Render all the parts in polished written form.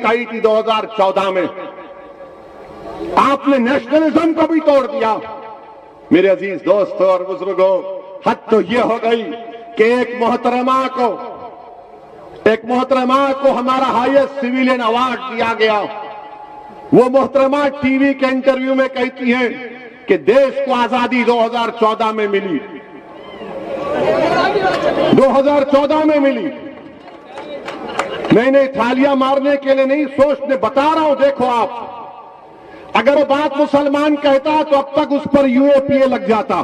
तारीख आई थी 2014 में, आपने नेशनलिज्म को भी तोड़ दिया। मेरे अजीज दोस्तों और बुजुर्गों, हद तो यह हो गई कि एक मोहतरमा को हमारा हाईएस्ट सिविलियन अवार्ड दिया गया। वो मोहतरमा टीवी के इंटरव्यू में कहती हैं कि देश को आजादी 2014 में मिली, 2014 में मिली। मैंने थालियां मारने के लिए नहीं, सोचने बता रहा हूं। देखो आप, अगर वो बात मुसलमान कहता तो अब तक उस पर यूएपीए लग जाता।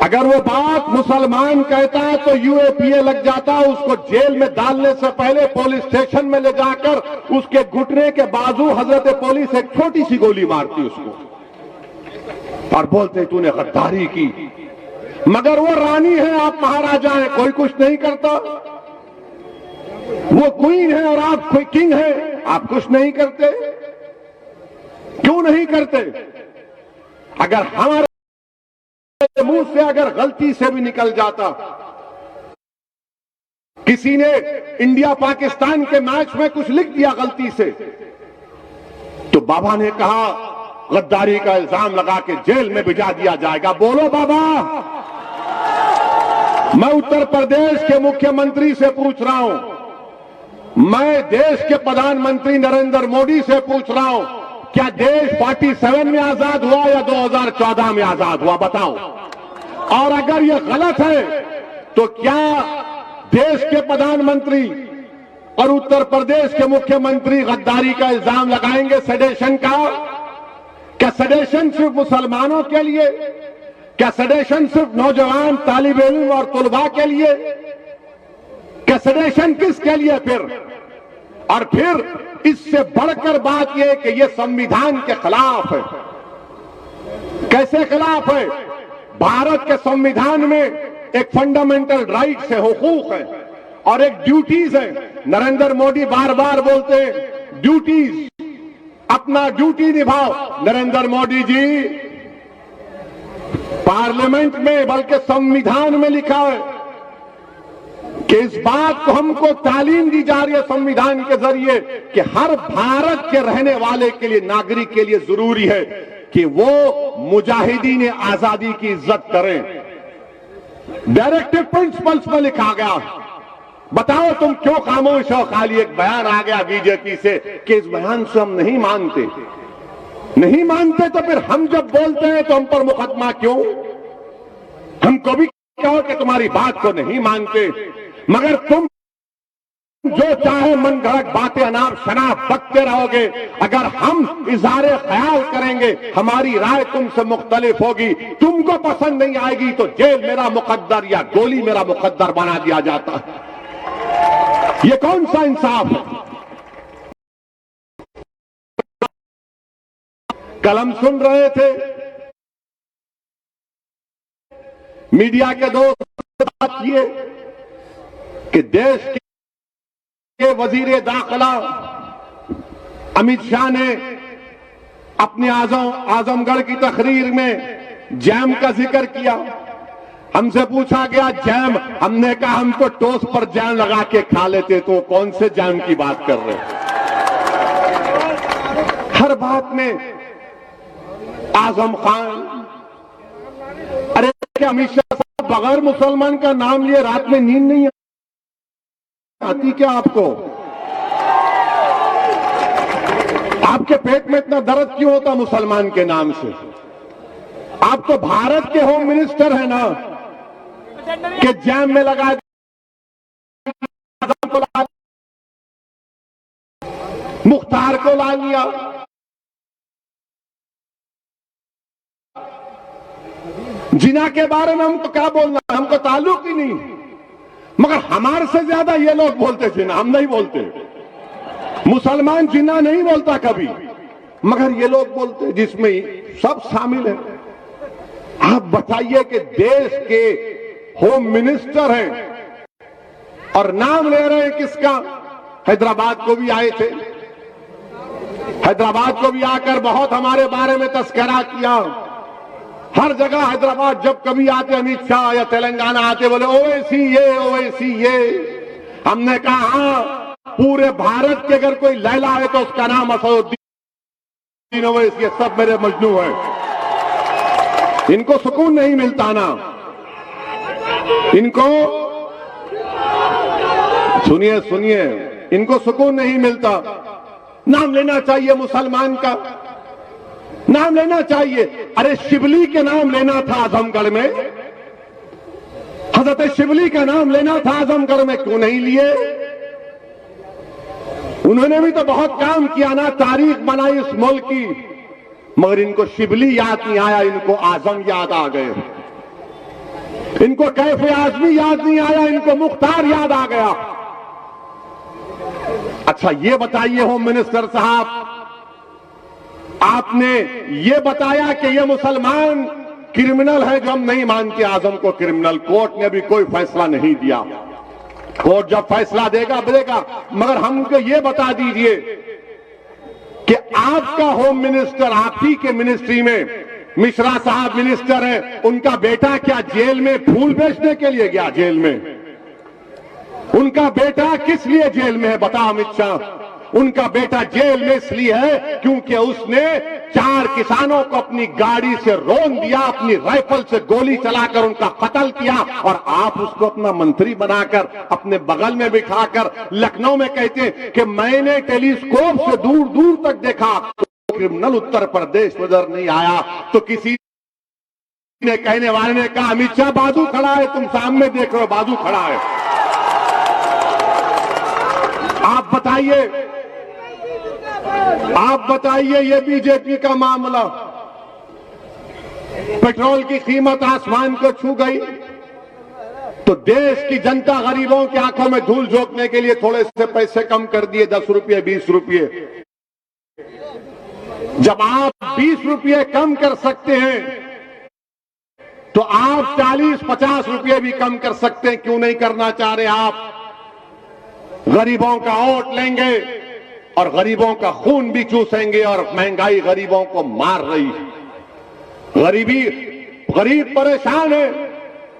अगर वो बात मुसलमान कहता तो यूएपीए लग जाता। उसको जेल में डालने से पहले पुलिस स्टेशन में ले जाकर उसके घुटने के बाजू हजरत पुलिस एक छोटी सी गोली मारती उसको और बोलते तूने गद्दारी की। मगर वो रानी है, आप महाराजा हैं, कोई कुछ नहीं करता। वो क्वीन है और आप कोई किंग है, आप कुछ नहीं करते। क्यों नहीं करते? अगर हमारे मुंह से अगर गलती से भी निकल जाता, किसी ने इंडिया पाकिस्तान के मैच में कुछ लिख दिया गलती से, तो बाबा ने कहा गद्दारी का इल्जाम लगा के जेल में भिजा दिया जाएगा। बोलो बाबा। मैं उत्तर प्रदेश के मुख्यमंत्री से पूछ रहा हूं, मैं देश के प्रधानमंत्री नरेंद्र मोदी से पूछ रहा हूं, क्या देश 47 में आजाद हुआ या 2014 में आजाद हुआ? बताओ। और अगर यह गलत है तो क्या देश के प्रधानमंत्री और उत्तर प्रदेश के मुख्यमंत्री गद्दारी का इल्जाम लगाएंगे सेडेशन का? क्या सेडेशन सिर्फ मुसलमानों के लिए? क्या सेडेशन सिर्फ नौजवान तालिब इल्म और तुलबा के लिए? क्या सेडेशन किसके लिए फिर? और फिर इससे बढ़कर बात यह कि यह संविधान के खिलाफ है। कैसे खिलाफ है? भारत के संविधान में एक फंडामेंटल राइट्स है, हुकूक है और एक ड्यूटीज है। नरेंद्र मोदी बार बार बोलते हैं ड्यूटीज, अपना ड्यूटी निभाओ। नरेंद्र मोदी जी, पार्लियामेंट में बल्कि संविधान में लिखा है कि इस बात को हमको तालीम दी जा रही है संविधान के जरिए कि हर भारत के रहने वाले के लिए, नागरिक के लिए जरूरी है कि वो मुजाहिदीन आजादी की इज्जत करें। डायरेक्टिव प्रिंसिपल्स में लिखा गया। बताओ तुम क्यों खामोश हो? खाली एक बयान आ गया बीजेपी से कि इस बयान से हम नहीं मानते। नहीं मानते तो फिर हम जब बोलते हैं तो हम पर मुकदमा क्यों? हमको भी कहो कि तुम्हारी बात को नहीं मानते, मगर तुम जो चाहे मन गढ़ंत बातें अनाप शनाप बकते रहोगे। अगर हम इजहार ख्याल करेंगे, हमारी राय तुमसे मुख्तलिफ होगी, तुमको पसंद नहीं आएगी तो जेल मेरा मुकद्दर या गोली मेरा मुकद्दर बना दिया जाता है। ये कौन सा इंसाफ है? कल हम सुन रहे थे मीडिया के दोस्त बात किए कि देश के वजीर दाखिला अमित शाह ने अपने आजमगढ़ की तकरीर में जैम का जिक्र किया। हमसे पूछा गया जैम, हमने कहा हम तो टोस्ट पर जैम लगा के खा लेते। तो कौन से जैम की बात कर रहे हैं? हर बात में आजम खान। अरे क्या अमित शाह साहब बगैर मुसलमान का नाम लिए रात में नींद नहीं आती क्या आपको? आपके पेट में इतना दर्द क्यों होता मुसलमान के नाम से? आप तो भारत के होम मिनिस्टर है ना कि जैम में लगा मुख्तार को ला लिया। जिना के बारे में हमको क्या बोलना, हमको ताल्लुक ही नहीं। मगर हमारे से ज्यादा ये लोग बोलते जिना, हम नहीं बोलते। मुसलमान जिना नहीं बोलता कभी, मगर ये लोग बोलते, जिसमें सब शामिल है। आप बताइए कि देश के होम मिनिस्टर हैं और नाम ले रहे हैं किसका? हैदराबाद को भी आए थे, हैदराबाद को भी आकर बहुत हमारे बारे में तस्करा किया। हर जगह हैदराबाद जब कभी आते अमित शाह या तेलंगाना आते बोले ओवैसी ये ओवैसी ये। हमने कहा हाँ, पूरे भारत के अगर कोई लैला है तो उसका नाम असदुद्दीन ओवैसी। ये सब मेरे मजनू हैं। इनको सुकून नहीं मिलता ना, इनको सुनिए सुनिए, इनको सुकून नहीं मिलता। नाम लेना चाहिए मुसलमान का, नाम लेना चाहिए। अरे शिबली के नाम लेना था आजमगढ़ में, हजरत शिबली का नाम लेना था आजमगढ़ में, क्यों नहीं लिए? उन्होंने भी तो बहुत काम किया ना, तारीख बनाई इस मुल्क की, मगर इनको शिबली याद नहीं आया, इनको आजम याद आ गए। इनको कैफे आजमी याद नहीं आया, इनको मुख्तार याद आ गया। अच्छा ये बताइए होम मिनिस्टर साहब, आपने ये बताया कि ये मुसलमान क्रिमिनल है जो हम नहीं मानते आजम को क्रिमिनल। कोर्ट ने अभी कोई फैसला नहीं दिया, कोर्ट जब फैसला देगा देगा, मगर हमको ये बता दीजिए कि आपका होम मिनिस्टर, आप ही के मिनिस्ट्री में मिश्रा साहब मिनिस्टर हैं, उनका बेटा क्या जेल में फूल बेचने के लिए गया? जेल में उनका बेटा किस लिए जेल में है बता अमित शाह? उनका बेटा जेल में इसलिए है क्योंकि उसने 4 किसानों को अपनी गाड़ी से रौंद दिया, अपनी राइफल से गोली चलाकर उनका कत्ल किया, और आप उसको अपना मंत्री बनाकर अपने बगल में बिठाकर लखनऊ में कहते हैं कि मैंने टेलीस्कोप से दूर दूर तक देखा, क्रिमिनल उत्तर प्रदेश नजर नहीं आया। तो किसी ने, कहने वाले ने कहा अमित शाह बाजू खड़ा है, तुम सामने देख रहे हो बाजू खड़ा है। आप बताइए ये बीजेपी का मामला, पेट्रोल की कीमत आसमान को छू गई तो देश की जनता गरीबों की आंखों में धूल झोंकने के लिए थोड़े से पैसे कम कर दिए, 10 रुपये 20 रुपये। जब आप 20 रुपये कम कर सकते हैं तो आप 40-50 रुपये भी कम कर सकते हैं, क्यों नहीं करना चाह रहे आप? गरीबों का वोट लेंगे और गरीबों का खून भी चूसेंगे, और महंगाई गरीबों को मार रही है। गरीब परेशान है,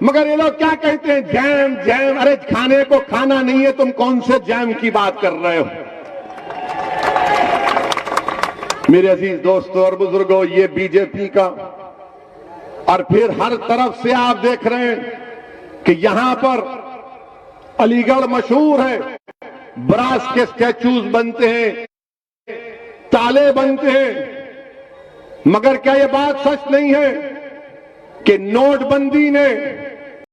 मगर ये लोग क्या कहते हैं? Jam jam. अरे खाने को खाना नहीं है, तुम कौन से जैम की बात कर रहे हो? मेरे अजीज दोस्तों और बुजुर्गों, ये बीजेपी का, और फिर हर तरफ से आप देख रहे हैं कि यहां पर अलीगढ़ मशहूर है, ब्रास के स्टैचूज बनते हैं, ताले बनते हैं, मगर क्या ये बात सच नहीं है कि नोटबंदी ने